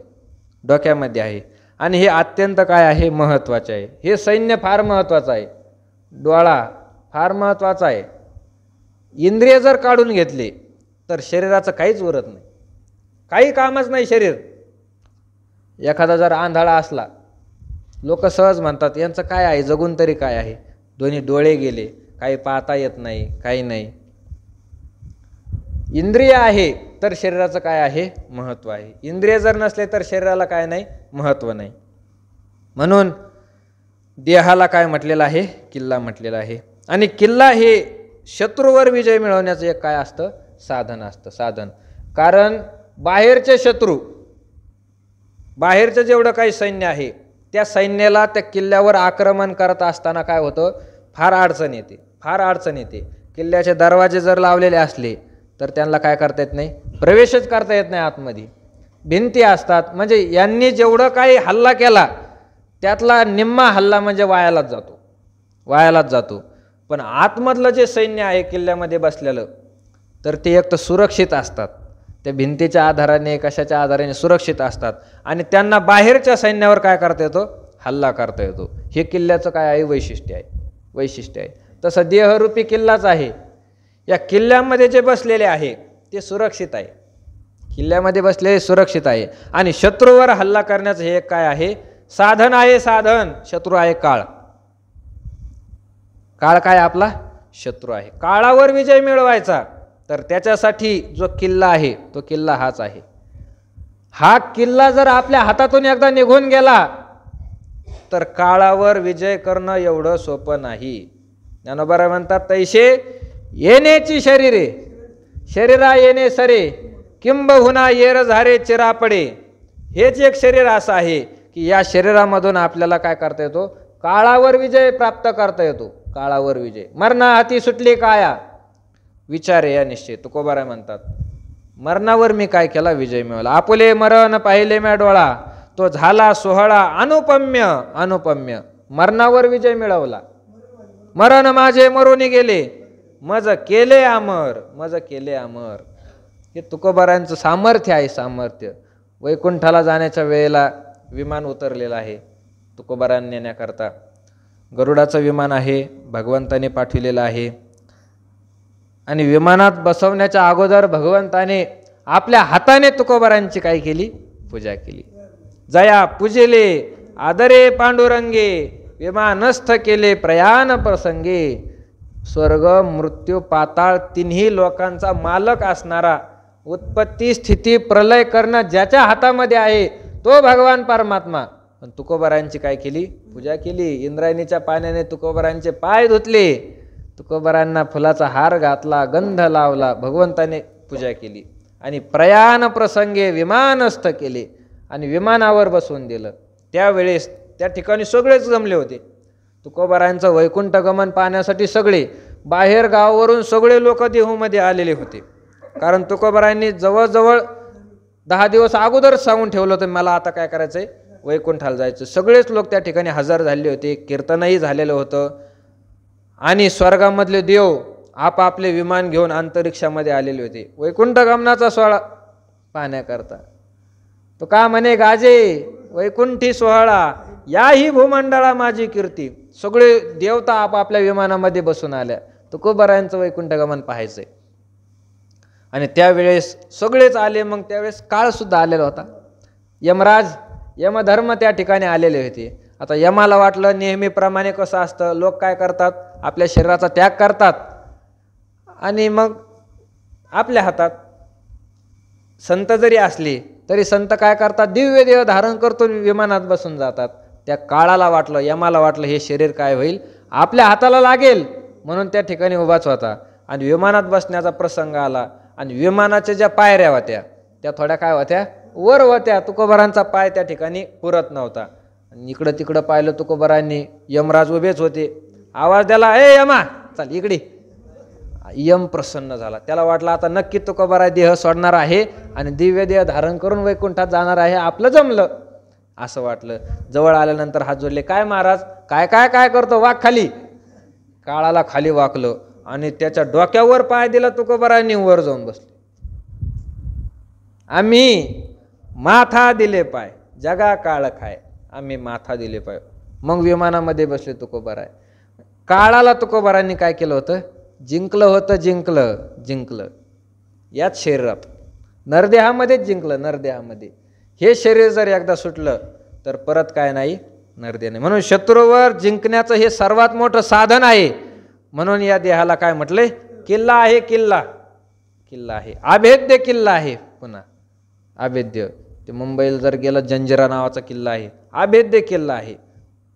डोक्यामध्ये आहे. आणि हे अत्यंत काय आहे, महत्त्वाचे आहे. हे सैन्य फार महत्त्वाचं आहे. डोळा फार महत्त्वाचा आहे. इंद्रिय जर काढून घेतले तर शरीराचं काहीच उरत नाही, काही कामच नाही शरीर. एखादा जर आंधळा असला लोक सहज म्हणतात यांचं काय आहे, जगून तरी काय आहे. दोन्ही डोळे गेले, काही पाहता येत नाही, काही नाही. इंद्रिय आहे तर शरीराचं काय आहे, महत्त्व आहे. इंद्रिय जर नसले तर शरीराला काय नाही, महत्त्व नाही. म्हणून देहाला काय म्हटलेलं आहे, किल्ला म्हटलेला आहे. आणि किल्ला हे शत्रूवर विजय मिळवण्याचं एक काय असतं, साधन असतं. साधन. कारण बाहेरचे शत्रू, बाहेरचं जेवढं काही सैन्य आहे त्या सैन्याला त्या किल्ल्यावर आक्रमण करत असताना काय होतं, फार अडचण येते. फार अडचण येते. किल्ल्याचे दरवाजे जर लावलेले असले तर त्यांना काय करता येत नाही, प्रवेशच करता येत नाही आतमध्ये. भिंती असतात. म्हणजे यांनी जेवढं काही हल्ला केला त्यातला निम्मा हल्ला म्हणजे वायालाच जातो, वायालाच जातो. पण आतमधलं जे सैन्य आहे किल्ल्यामध्ये बसलेलं तर ते एक तर सुरक्षित असतात. त्या भिंतीच्या आधाराने कशाच्या आधाराने सुरक्षित असतात. आणि त्यांना बाहेरच्या सैन्यावर काय करता येतो, हल्ला करता येतो. हे किल्ल्याचं काय आहे, वैशिष्ट्य आहे. वैशिष्ट्य आहे. तसं देहरूपी किल्लाच आहे. या किल्ल्यामध्ये जे बसलेले आहे ते सुरक्षित आहे. किल्ल्यामध्ये बसलेले सुरक्षित आहे. आणि शत्रूवर हल्ला करण्याचं हे काय आहे, साधन आहे. साधन. शत्रू आहे काळ. काळ काय आपला शत्रू आहे. काळावर विजय मिळवायचा तर त्याच्यासाठी जो किल्ला आहे तो किल्ला हाच आहे. हा किल्ला जर आपल्या हातातून एकदा निघून गेला तर काळावर विजय करणं एवढं सोपं नाही. ज्ञानोबा म्हणतात, तैसे येण्याची शरीरे शरीरा येणे सरे, किंबहुना येर झारे चिरापडे. हेच एक शरीर असं आहे की या शरीरामधून आपल्याला काय करता येतो, काळावर विजय प्राप्त करता येतो. काळावर विजय. मरणा हाती सुटली काया, विचार या निश्चय. तुकोबाराय म्हणतात, मरणावर मी काय केला, विजय मिळवला. आपुले मरण पाहिले म्या डोळा, तो झाला सोहळा अनुपम्य. अनुपम्य मरणावर विजय मिळवला. मरण माझे मरून गेले, मज केले अमर, मज केले अमर. हे तुकोबारायांचं सामर्थ्य आहे. सामर्थ्य वैकुंठाला जाण्याच्या वेळेला विमान उतरलेलं आहे तुकोबारांना नेण्याकरता. गरुडाचं विमान आहे, भगवंताने पाठविलेलं आहे. आणि विमानात बसवण्याच्या अगोदर भगवंताने आपल्या हाताने तुकोबारांची काय केली? पूजा केली. जया पूजिले आदरे पांडुरंगे, विमानस्थ केले प्रयाण प्रसंगे. स्वर्ग मृत्यू पाताळ तिन्ही लोकांचा मालक असणारा, उत्पत्ती स्थिती प्रलय करणं ज्याच्या हातामध्ये आहे तो भगवान परमात्मा. पण तुकोबारांची काय केली? पूजा केली. इंद्रायणीच्या पाण्याने तुकोबारांचे पाय धुतले, तुकोबारांना फुलाचा हार घातला, गंध लावला, भगवंताने पूजा केली. आणि प्रयाण प्रसंगे विमानस्थ केले आणि विमानावर बसवून दिलं. त्यावेळेस त्या ठिकाणी सगळेच जमले होते. तुकोबारांचं वैकुंठ गमन पाहण्यासाठी सगळे बाहेर गावावरून सगळे लोक देहूमध्ये आलेले होते. कारण तुकोबारांनी जवळजवळ 10 दिवस अगोदरच सांगून ठेवलं होतं, मला आता काय करायचंय? वैकुंठाला जायचं. सगळेच लोक त्या ठिकाणी हजर झाले होते. कीर्तनही झालेलं होतं. आणि स्वर्गामधले देव आपापले विमान घेऊन अंतरिक्षामध्ये आलेले होते वैकुंठ गमनाचा सोहळा पाहण्याकरता. तो का म्हणे गाजे वैकुंठी सोहळा, याही भूमंडळा माझी कीर्ती. सगळे देवता आपापल्या विमानामध्ये बसून आल्या, तुकोबारायांचं वैकुंठ गमन पाहायचंय. आणि त्यावेळेस सगळेच आले. मग त्यावेळेस काळ सुद्धा आलेला होता. यमराज यमधर्म त्या ठिकाणी आलेले होते. आता यमाला वाटलं नेहमीप्रमाणे कसं असतं, लोक काय करतात? आपल्या शरीराचा त्याग करतात आणि मग आपल्या हातात संत जरी असले तरी संत काय करतात? दिव्य देह धारण करतो विमानात बसून जातात. त्या काळाला वाटलं, यमाला वाटलं हे शरीर काय होईल? आपल्या हाताला लागेल, म्हणून त्या ठिकाणी उभाच होता. आणि विमानात बसण्याचा प्रसंग आला. आणि विमानाच्या ज्या पायऱ्या होत्या त्या थोड्या काय होत्या? वर होत्या. तुकोबारांचा पाय त्या ठिकाणी पुरत नव्हता. इकडं तिकडं पाहिलं तुकोबारांनी. यमराज उभेच होते. आवाज द्याला, ए यमा चल इकडे. यम प्रसन्न झाला. त्याला वाटलं आता नक्की तुकोबारा देह सोडणार आहे आणि दिव्य देह धारण करून वैकुंठात जाणार आहे, आपलं जमलं असं वाटलं. जवळ आल्यानंतर हात जोडले, काय महाराज काय काय काय करतो? वाक खाली. काळाला खाली वाकलं आणि त्याच्या डोक्यावर पाय दिला तुकोबारांनी. वर जाऊन बसले. आम्ही माथा दिले पाय, जगा काळ खाय, आम्ही माथा दिले पाय. मग विमानामध्ये बसले तुकोबाराय. काळाला तुकोबारांनी काय केलं होतं? जिंकलं होतं. जिंकलं याच शरीरात, नरदेहामध्येच जिंकलं. नरदेहामध्ये हे शरीर जर एकदा सुटलं तर परत काय नाही? नरदेह नाही. म्हणून शत्रूवर जिंकण्याचं हे सर्वात मोठं साधन आहे. म्हणून या देहाला काय म्हटलंय? किल्ला आहे. किल्ला आहे, अभेद्य किल्ला आहे. पुन्हा अभेद्य, ते मुंबईला जर गेलं जंजिरा नावाचा किल्ला आहे, अभेद्य किल्ला आहे.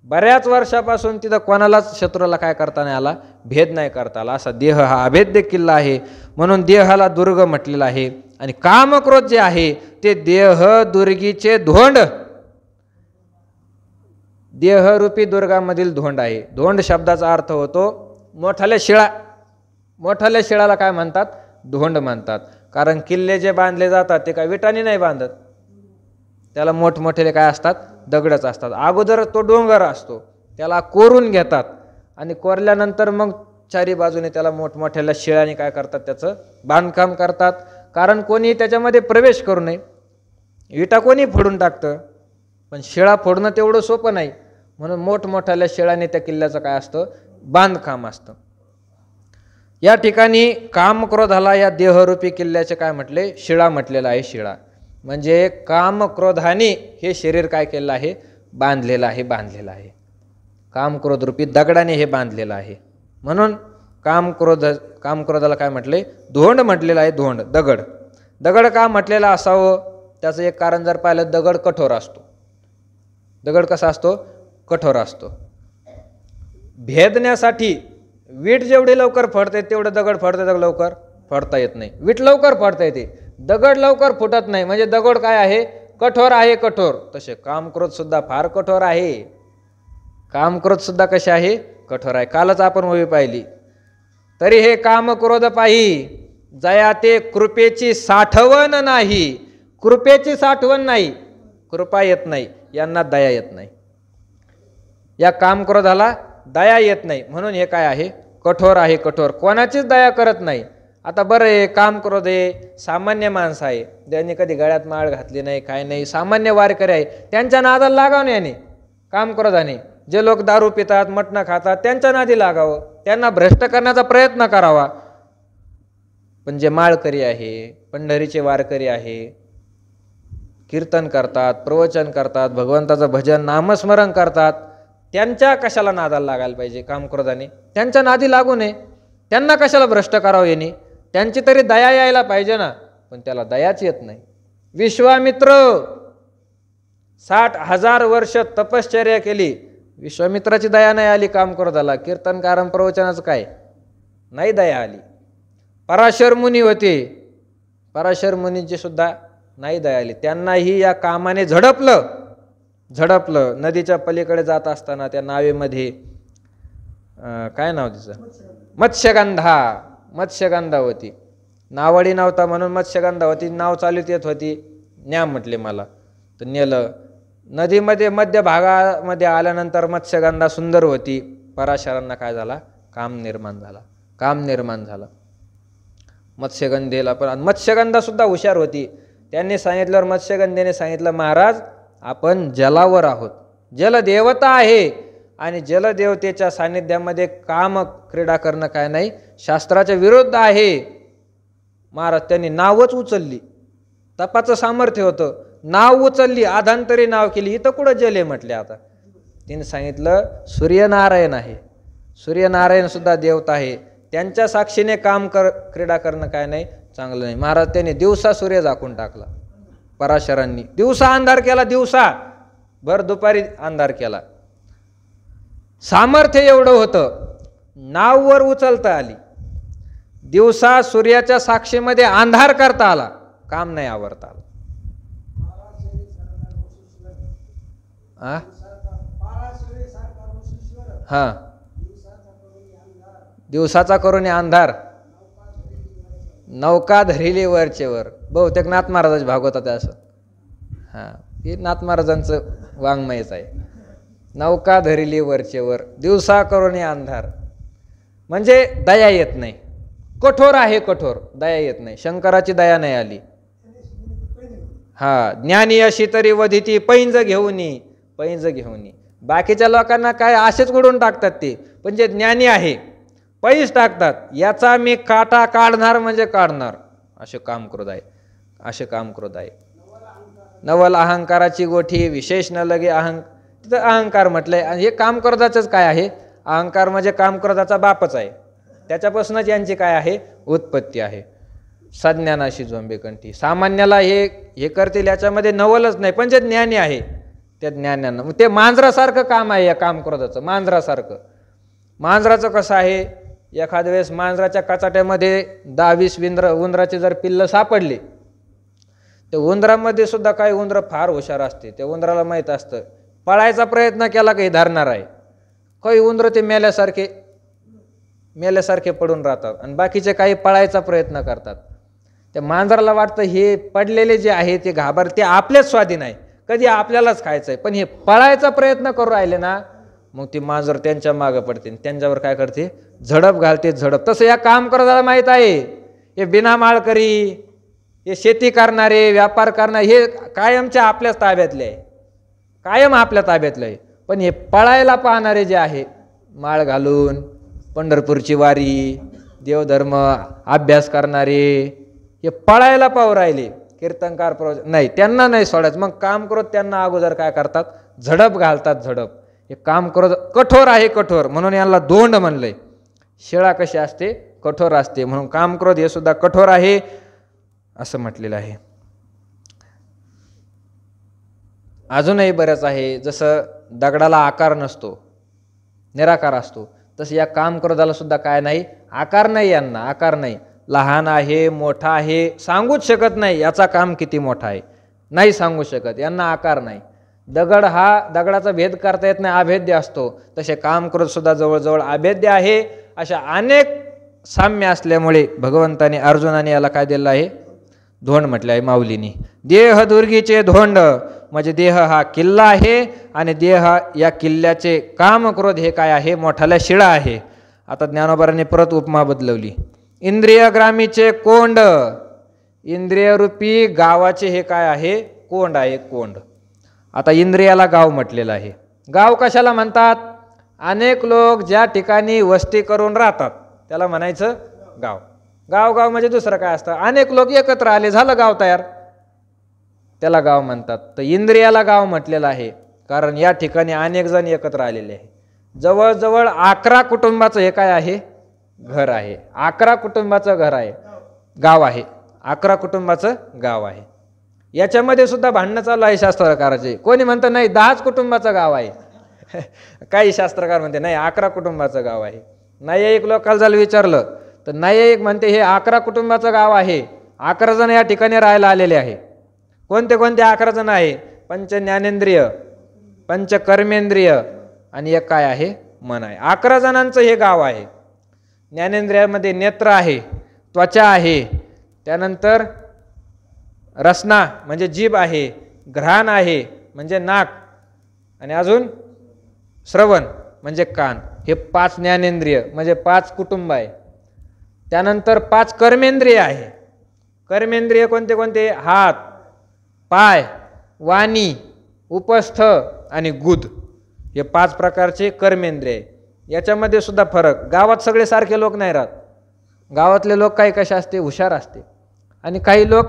बऱ्याच वर्षापासून तिथं कोणालाच शत्रूला काय करता नाही आला? भेद नाही करता आला. असा देह हा अभेद्य किल्ला आहे. म्हणून देहाला दुर्ग म्हटलेला आहे. आणि कामक्रोध जे आहे ते देह दुर्गीचे धोंड, देहरूपी दुर्गामधील धोंड आहे. धोंड शब्दाचा अर्थ होतो मोठाल्या शिळा. मोठाल्या शिळाला काय म्हणतात? धोंड म्हणतात. कारण किल्ले जे बांधले जातात ते काय विटाने नाही बांधत, त्याला मोठमोठे काय असतात? दगडच असतात. अगोदर तो डोंगर असतो, त्याला कोरून घेतात आणि कोरल्यानंतर मग चारी बाजूने त्याला मोठमोठ्याला शिळाने काय करतात? त्याचं बांधकाम करतात. कारण कोणी त्याच्यामध्ये प्रवेश करू नये. विटा कोणी फोडून टाकतं, पण शिळा फोडणं तेवढं सोपं नाही. म्हणून मोठमोठ्याल्या शिळाने त्या किल्ल्याचं काय असतं? बांधकाम असतं. या ठिकाणी कामक्रोधाला या देहरूपी किल्ल्याचे काय म्हटले? शिळा म्हटलेला आहे. शिळा म्हणजे कामक्रोधाने हे शरीर काय केलेलं आहे? बांधलेलं आहे. कामक्रोधरूपी दगडाने हे बांधलेलं आहे. म्हणून कामक्रोधाला काय म्हटले? धोंड म्हटलेलं आहे. धोंड, दगड. दगड का म्हटलेला असावं? त्याचं एक कारण जर पाहिलं, दगड कठोर असतो. दगड कसा असतो? कठोर असतो. भेदण्यासाठी वीट जेवढी लवकर फडते तेवढं दगड फडते, लवकर फडता येत नाही. वीट लवकर फडता येते, दगड लवकर फुटत नाही. म्हणजे दगड काय आहे? कठोर आहे. कठोर. तसे कामक्रोध सुद्धा फार कठोर आहे. कामक्रोध सुद्धा कसे आहे? कठोर आहे. कालच आपण मूवी पाहिली. तरी हे कामक्रोध पाही जया ते कृपेची साठवण नाही. कृपेची साठवण नाही, कृपा येत नाही, यांना दया येत नाही. या काम क्रोधाला दया येत नाही, म्हणून हे काय आहे, कठोर आहे, कठोर. कोणाचीच दया करत नाही. आता बरं आहे, काम क्रोध आहे, सामान्य माणसं आहे, त्यांनी कधी गळ्यात माळ घातली नाही, काय नाही, सामान्य वारकरी आहे, त्यांच्या नादाला लागावं याने काम क्रोधाने. जे लोक दारू पितात, मटणं खातात, त्यांच्या नादी लागावं, त्यांना भ्रष्ट करण्याचा प्रयत्न करावा. पण जे माळकरी आहे, पंढरीचे वारकरी आहे, कीर्तन करतात, प्रवचन करतात, भगवंताचं भजन नामस्मरण करतात, त्यांच्या कशाला नादाला लागायला पाहिजे काम क्रोधाने? त्यांच्या नादी लागू नये. त्यांना कशाला भ्रष्ट करावं याने? त्यांची तरी दया यायला पाहिजे ना, पण त्याला दयाच येत नाही. विश्वामित्र 60,000 वर्ष तपश्चर्या केली, विश्वामित्राची दया नाही आली काम क्रोधाला. कीर्तनकारम प्रवचनाचं काय नाही दया आली. पराशर मुनी होते, पराशर मुनींची सुद्धा नाही दया आली. त्यांनाही या कामाने झडपलं. नदीच्या पलीकडे जात असताना त्या नावेमध्ये काय नाव तिचं, मत्स्यगंधा होती. नावडी नव्हता म्हणून मत्स्यगंधा होती. नाव चालत येत होती, न्या म्हटले मला, तर नेलं. नदीमध्ये मध्य भागामध्ये आल्यानंतर मत्स्यगंधा सुंदर होती. पराशरांना काय झाला, काम निर्माण झाला. मत्स्यगंधेला पण, मत्स्यगंधा सुद्धा हुशार होती. त्यांनी सांगितल्यावर मत्स्यगंधेने सांगितलं, महाराज आपण जलावर आहोत, जलदेवता आहे, आणि जलदेवतेच्या सानिध्यामध्ये काम क्रीडा करणं काय नाही, शास्त्राच्या विरुद्ध आहे. महाराज त्यांनी नावच उचलली, तपाचं सामर्थ्य होतं, नाव उचलली, आधांतरी नाव केली, इथं कुठं जल आहे म्हटले. आता तिने सांगितलं सूर्यनारायण आहे, सूर्यनारायण सुद्धा देवता आहे, त्यांच्या साक्षीने काम क्रीडा करणं काय नाही, चांगलं नाही. महाराज त्यांनी दिवसा सूर्य झाकून टाकला. पराशरांनी दिवसा अंधार केला, दिवसा भर दुपारी अंधार केला. सामर्थ्य एवढं होतं, नाव वर उचलता आली, दिवसा सूर्याच्या साक्षीमध्ये अंधार करता आला, काम नाही आवरता आलं. हा, दिवसाचा करून अंधार, नौका धरिली वरचे वर. बहुतेक नाथ महाराजांची भागवतात असं. हां, हे नाथ महाराजांचं वाङ्मयच आहे. नौका धरिली वरचे वर, दिवसा करून अंधार. म्हणजे दया येत नाही, कठोर आहे, कठोर, दया येत नाही. शंकराची दया नाही आली. हा, ज्ञानी अशी तरी वधिती पैंज घेऊनी. बाकीच्या लोकांना काय असेच उडून टाकतात ते, पण जे ज्ञानी आहे पैस टाकतात, याचा मी काटा काढणार म्हणजे काढणार, असे काम क्रोध आहे. नवल अहंकाराची गोठी, विशेष न लगे तिथं अहंकार म्हटलंय. आणि हे काम क्रोधाचंच काय आहे, अहंकार म्हणजे काम क्रोधाचा बापच आहे. त्याच्यापासूनच यांची काय आहे, उत्पत्ती आहे. सज्ञानाशी झोंबेकंठी, सामान्याला हे करतील याच्यामध्ये नवलच नाही, पण जे ज्ञानी आहे त्या ज्ञानानं, ते मांजरासारखं काम आहे या काम क्रोधाचं. मांजराचं कसं आहे, एखाद्या वेळेस मांजराच्या कचाट्यामध्ये 10-20 उंदराचे जर पिल्लं सापडले, ते उंदरामध्ये सुद्धा काही उंदर फार हुशार असते. त्या उंदराला माहीत असतं, पळायचा प्रयत्न केला काही धरणार आहे. काही उंदर ते मेल्यासारखे पडून राहतात, आणि बाकीचे काही पळायचा प्रयत्न करतात. त्या मांजराला वाटतं हे पडलेले जे आहे ते ते आपल्याच स्वाधीन आहे, कधी आपल्यालाच खायचं आहे, पण हे पळायचा प्रयत्न करू राहिले ना, मग ती मांजर त्यांच्या मागं पडते, त्यांच्यावर काय करते, झडप घालते. तसं या काम करणारा माहीत आहे, हे बिना माळकरी, हे शेती करणारे, व्यापार करणारे, हे कायमच्या आपल्याच ताब्यातले आहे, कायम आपल्या ताब्यातले आहे. पण हे पळायला पाहणारे जे आहे, माळ घालून पंढरपूरची वारी, देवधर्म अभ्यास करणारे, हे पळायला पाहू राहिले. कीर्तनकार नाही, त्यांना नाही सोडायचं. मग काम क्रोध त्यांना अगोदर काय करतात, झडप घालतात. हे काम क्रोध कठोर आहे, कठोर, म्हणून यांना दोंड म्हणलंय. शिळा कशी असते, कठोर असते, म्हणून काम क्रोध हे सुद्धा कठोर आहे असं म्हटलेलं आहे. अजूनही बरंच आहे. जसं दगडाला आकार नसतो, निराकार असतो, तसं या काम क्रोधाला सुद्धा काय नाही, आकार नाही. यांना आकार नाही. लहान आहे, मोठा आहे, सांगूच शकत नाही याचा काम किती मोठा आहे, नाही सांगू शकत. यांना आकार नाही. दगडाचा भेद करता येत नाही, अभेद्य असतो. तसे काम क्रोध सुद्धा जवळजवळ अभेद्य आहे. अशा अनेक साम्य असल्यामुळे भगवंताने अर्जुनाने याला काय दिलं आहे, धोंड म्हटलं आहे माऊलीनी. देह दुर्गीचे धोंड म्हणजे देह हा किल्ला आहे आणि देह या किल्ल्याचे काम क्रोध हे काय आहे, मोठाल्या शिळा आहे. आता ज्ञानोबारांनी परत उपमा बदलवली. इंद्रिय ग्रामीचे कोंड, इंद्रियरूपी गावाचे हे काय आहे, कोंड आहे, कोंड. आता इंद्रियाला गाव म्हटलेलं आहे. गाव कशाला म्हणतात? अनेक लोक ज्या ठिकाणी वस्ती करून राहतात त्याला म्हणायचं गाव. गाव गाव म्हणजे दुसरं काय असतं, अनेक लोक एकत्र आले झालं गाव तयार, त्याला गाव म्हणतात. तर इंद्रियाला गाव म्हटलेलं आहे कारण या ठिकाणी अनेक जण एकत्र आलेले आहे. जवळजवळ 11 कुटुंबाचं हे काय आहे, घर आहे. 11 कुटुंबाचं घर आहे, गाव आहे. 11 कुटुंबाचं गाव आहे. याच्यामध्ये सुद्धा भांडणं चालू आहे शास्त्रकाराचे. कोणी म्हणतं नाही 10च कुटुंबाचं गाव आहे. काही शास्त्रकार म्हणते नाही 11 कुटुंबाचं गाव आहे. न्यायिक लोकांना जर विचारलं तर न्यायिक म्हणते हे 11 कुटुंबाचं गाव आहे. 11 जण या ठिकाणी राहायला आलेले आहे. कोणते कोणते 11 जण आहे? पंच ज्ञानेंद्रिय, पंच कर्मेंद्रिय आणि एक काय आहे, मन आहे. 11 जणांचं हे गाव आहे. ज्ञानेंद्रियामध्ये नेत्र आहे, त्वचा आहे, त्यानंतर रसना म्हणजे जीभ आहे, घ्राण आहे म्हणजे नाक, आणि अजून श्रवण म्हणजे कान. हे 5 ज्ञानेंद्रिय म्हणजे 5 कुटुंब आहे. त्यानंतर 5 कर्मेंद्रिय आहे. कर्मेंद्रिय कोणते कोणते? हात, पाय, वाणी, उपस्थ आणि गुद, हे 5 प्रकारचे कर्मेंद्रिय. याच्यामध्ये सुद्धा फरक. गावात सगळे सारखे लोक नाही राहत. गावातले लोक काही कशा असते, हुशार असते, आणि काही लोक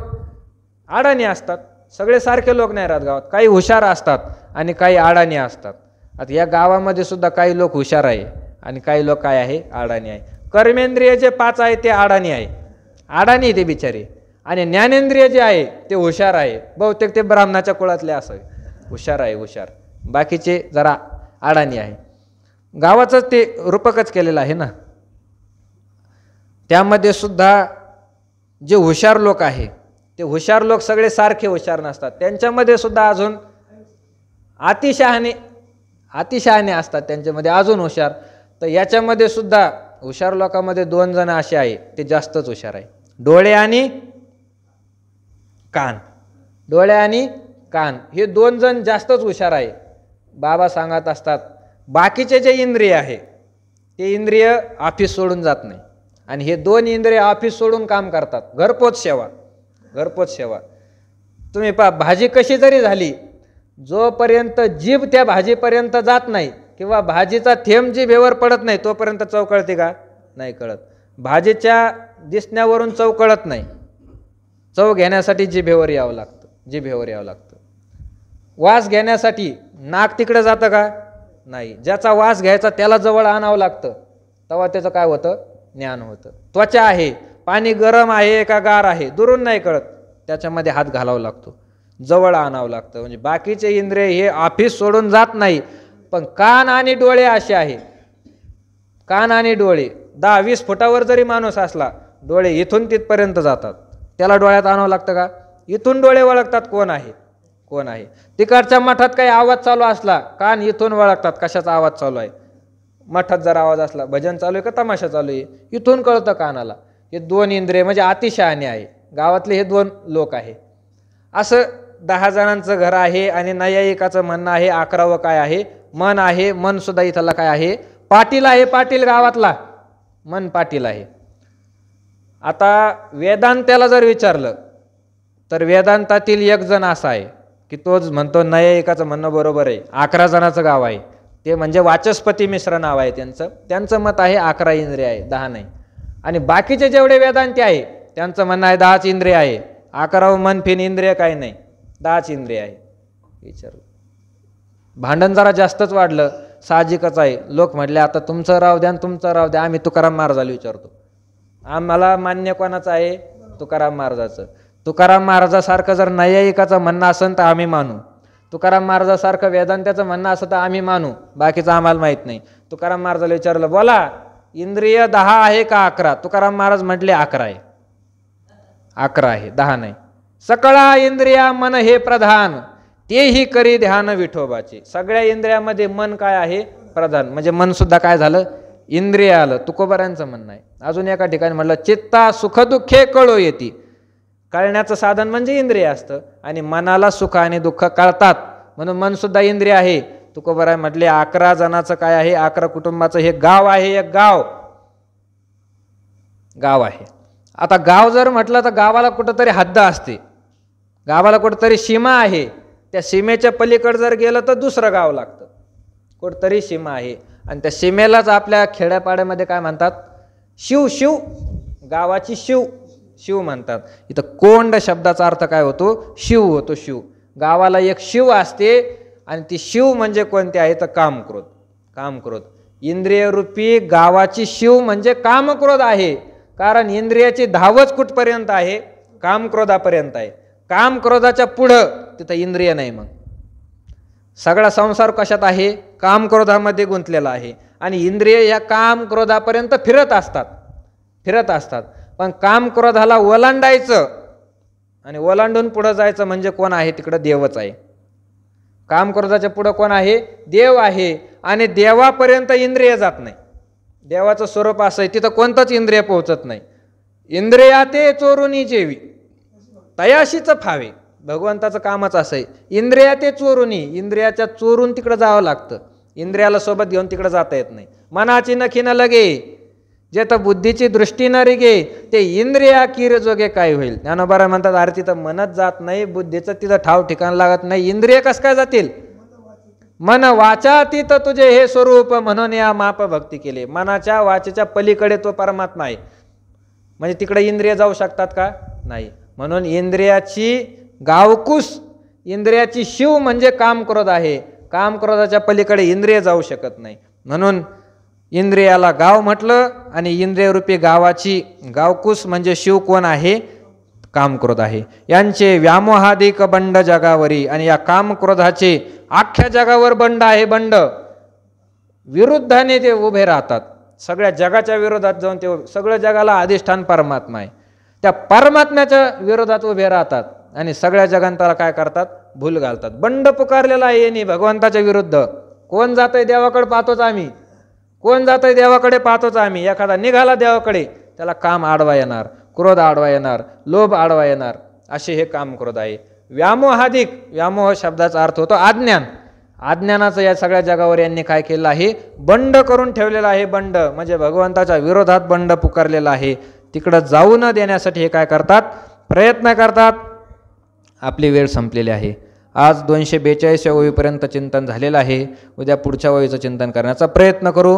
अडाणी असतात. सगळे सारखे लोक नाही राहत गावात. काही हुशार असतात आणि काही अडाणी असतात. आता या गावामध्ये सुद्धा काही लोक हुशार आहे आणि काही लोक काय आहे, अडाणी आहे. कर्मेंद्रिय जे 5 आहे ते अडाणी आहे, अडाणी ते बिचारे. आणि ज्ञानेंद्रिय जे आहे ते हुशार आहे. बहुतेक ते ब्राह्मणाच्या कुळातले असावे, हुशार आहे, हुशार. बाकीचे जरा अडाणी आहे. गावाचंच ते रूपकच केलेलं आहे ना. त्यामध्ये सुद्धा जे हुशार लोक आहे ते हुशार लोक सगळे सारखे हुशार नसतात. त्यांच्यामध्ये सुद्धा अजून अतिशहाणे असतात, त्यांच्यामध्ये अजून हुशार. तर याच्यामध्ये सुद्धा हुशार लोकांमध्ये 2 जण असे आहे ते जास्तच हुशार आहे. डोळे आणि कान, डोळे आणि कान हे 2 जण जास्तच हुशार आहे. बाबा सांगत असतात बाकीचे जे इंद्रिय आहे ते इंद्रिय ऑफिस सोडून जात नाही, आणि हे 2 इंद्रिय ऑफिस सोडून काम करतात. घरपोच सेवा, घरपोच सेवा. तुम्ही पहा, भाजी कशी जरी झाली, जोपर्यंत जीभ त्या भाजीपर्यंत जात नाही किंवा भाजीचा थेंब जिभेवर पडत नाही तोपर्यंत चव कळते का? नाही कळत. भाजीच्या दिसण्यावरून चव कळत नाही. चव घेण्यासाठी जिभेवर यावं लागतं, जिभेवर यावं लागतं. वास घेण्यासाठी नाक तिकडे जातं का? नाही. ज्याचा वास घ्यायचा त्याला जवळ आणावं लागतं, तेव्हा त्याचं काय होतं? ज्ञान होतं. त्वचा आहे, पाणी गरम आहे का गार आहे दुरून नाही कळत, त्याच्यामध्ये हात घालावा लागतो, जवळ आणावं लागतं. म्हणजे बाकीचे इंद्रिय हे ऑफिस सोडून जात नाही. पण कान आणि डोळे असे आहे, कान आणि डोळे 10-20 फुटावर जरी माणूस असला, डोळे इथून तिथपर्यंत जातात, त्याला डोळ्यात आणावं लागतं का? इथून डोळे वळखतात कोण आहे, कोण आहे. तिकडच्या मठात काही आवाज चालू असला कान इथून वळखतात कशाचा आवाज चालू आहे. मठात जर आवाज असला, भजन चालू आहे का तमाशा चालू आहे, इथून कळतं कानाला. हे 2 इंद्रिय म्हणजे अतिशहाणे आहे. गावातले हे 2 लोक आहे. असं 10 जणांचं घर आहे. आणि न्यायिकाचं म्हणणं आहे 11वं काय आहे? मन आहे. मन सुद्धा इथला काय आहे? पाटील आहे. पाटील गावातला मन पाटील आहे. आता वेदांताला जर विचारलं तर वेदांतातील एक जण असा आहे की तोच म्हणतो न्यायिकाचं म्हणणं बरोबर आहे, 11 जणांचं गाव आहे. ते म्हणजे वाचस्पती मिश्र नाव आहे त्यांचं. त्यांचं मत आहे 11 इंद्रिय आहे, 10 नाही. आणि बाकीचे जेवढे वेदांती आहे त्यांचं म्हणणं आहे 10च इंद्रिय आहे. 11वं मन फिन इंद्रिय काही नाही, 10च इंद्रिय आहे. विचार भांडण जरा जास्तच वाढलं, साहजिकच आहे. लोक म्हटले आता तुमचं राव द्या, तुमचं राव द्या. आम्ही तुकाराम महाराजाला विचारतो, आम्हाला मान्य कोणाचं आहे? तुकाराम महाराजाचं. तुकाराम महाराजासारखं जर न्यायिकाचं म्हणणं असेल तर आम्ही मानू, तुकाराम महाराजासारखं वेदांताचं म्हणणं असं तर आम्ही मानू, बाकीचं आम्हाला माहीत नाही. तुकाराम महाराजाला विचारलं बोला इंद्रिय 10 आहे का 11? तुकाराम महाराज म्हटले 11 आहे. 11 आहे, 10 नाही. सकळा इंद्रिया मन हे प्रधान, तेही करी ध्यान विठोबाचे. सगळ्या इंद्रियामध्ये मन काय आहे? प्रधान. म्हणजे मन सुद्धा काय झालं? इंद्रिय आलं. तुकोबारांचं म्हणणं आहे. अजून एका ठिकाणी म्हटलं चित्ता सुख दुःखे कळो येती. कळण्याचं साधन म्हणजे इंद्रिय असतं आणि मनाला सुख आणि दुःख कळतात म्हणून मन सुद्धा इंद्रिय आहे. तुकोबाराय म्हटले 11 जणांचं काय आहे, 11 कुटुंबाचं हे गाव आहे, एक गाव आहे. आता गाव जर म्हटलं तर गावाला कुठंतरी हद्द असते, गावाला कुठंतरी सीमा आहे. त्या सीमेच्या पलीकडे जर गेलं तर दुसरं गाव लागतं, कुठंतरी सीमा आहे. आणि त्या सीमेलाच आपल्या खेड्यापाड्यामध्ये काय म्हणतात, शिव गावाची शिव म्हणतात. इथं कोंड शब्दाचा अर्थ काय होतो, शिव होतो. शिव गावाला एक शिव असते आणि ती शिव म्हणजे कोणते आहे तर कामक्रोध. इंद्रियरूपी गावाची शिव म्हणजे कामक्रोध आहे. कारण इंद्रियाची धावच कुठपर्यंत आहे, कामक्रोधापर्यंत आहे. कामक्रोधाच्या पुढं तिथं इंद्रिय नाही. मग सगळा संसार कशात आहे, कामक्रोधामध्ये गुंतलेला आहे. आणि इंद्रिय या कामक्रोधापर्यंत फिरत असतात. पण कामक्रोधाला ओलांडायचं आणि ओलांडून पुढं जायचं म्हणजे कोण आहे, तिकडं देवच आहे. कामक्रोधाच्या पुढं कोण आहे, देव आहे. आणि देवापर्यंत इंद्रिय जात नाही. देवाचं स्वरूप असं आहे, तिथं कोणतंच इंद्रिय पोहोचत नाही. इंद्रिया ते चोरुनी जेवी तयाशीच फावे. भगवंताचं कामच असं आहे, इंद्रिया ते चोरुनी, इंद्रियाच्या चोरून तिकडं जावं लागतं. इंद्रियाला सोबत घेऊन तिकडं जाता येत नाही. मनाची नखी न लगे जे तर बुद्धीची दृष्टी न रिगे ते इंद्रिया कीर जोगे काय होईल. ज्ञानोबा म्हणतात अरे तिथं मनच जात नाही, बुद्धीचं तिथं ठाव ठिकाण लागत नाही, इंद्रिय कस काय जातील. मन वाचा तिथं तुझे हे स्वरूप म्हणून या माप भक्ती केली. मनाच्या वाचेच्या पलीकडे तो परमात्मा आहे. म्हणजे तिकडे इंद्रिय जाऊ शकतात का, नाही. म्हणून इंद्रियाची गावकुस, इंद्रियाची शिव म्हणजे कामक्रोध आहे. कामक्रोधाच्या पलीकडे इंद्रिय जाऊ शकत नाही. म्हणून इंद्रियाला गाव म्हटलं आणि इंद्रियरूपी गावाची गावकुस म्हणजे शिव कोण आहे, कामक्रोध आहे. यांचे व्यामोहादिक बंड जगावरी. आणि या कामक्रोधाचे अख्ख्या जगावर बंड आहे. बंड विरुद्धाने ते उभे राहतात. सगळ्या जगाच्या विरोधात जाऊन ते सगळं जगाला अधिष्ठान परमात्मा आहे, त्या परमात्म्याच्या विरोधात उभे राहतात आणि सगळ्या जगांताला काय करतात, भूल घालतात. बंड पुकारलेला आहे यांनी भगवंताच्या विरुद्ध. कोण जातंय देवाकडे पाहतोच आम्ही, कोण जातंय देवाकडे पाहतोच आम्ही. एखादा निघाला देवाकडे त्याला काम आडवा येणार, क्रोध आडवा येणार, लोभ आडवा येणार. असे हे काम क्रोध आहे. व्यामोहादिक, व्यामोह शब्दाचा अर्थ होतो अज्ञान. अज्ञानाचं या सगळ्या जगावर यांनी काय केलं आहे, बंड करून ठेवलेला आहे. बंड म्हणजे भगवंताच्या विरोधात बंड पुकारलेला आहे. तिकडं जाऊ न देण्यासाठी हे काय करतात, प्रयत्न करतात. आपली वेळ संपलेली आहे. आज 242व्या ओळीपर्यंत चिंतन झालेलं आहे. उद्या पुढच्या ओळीचं चिंतन करण्याचा प्रयत्न करू.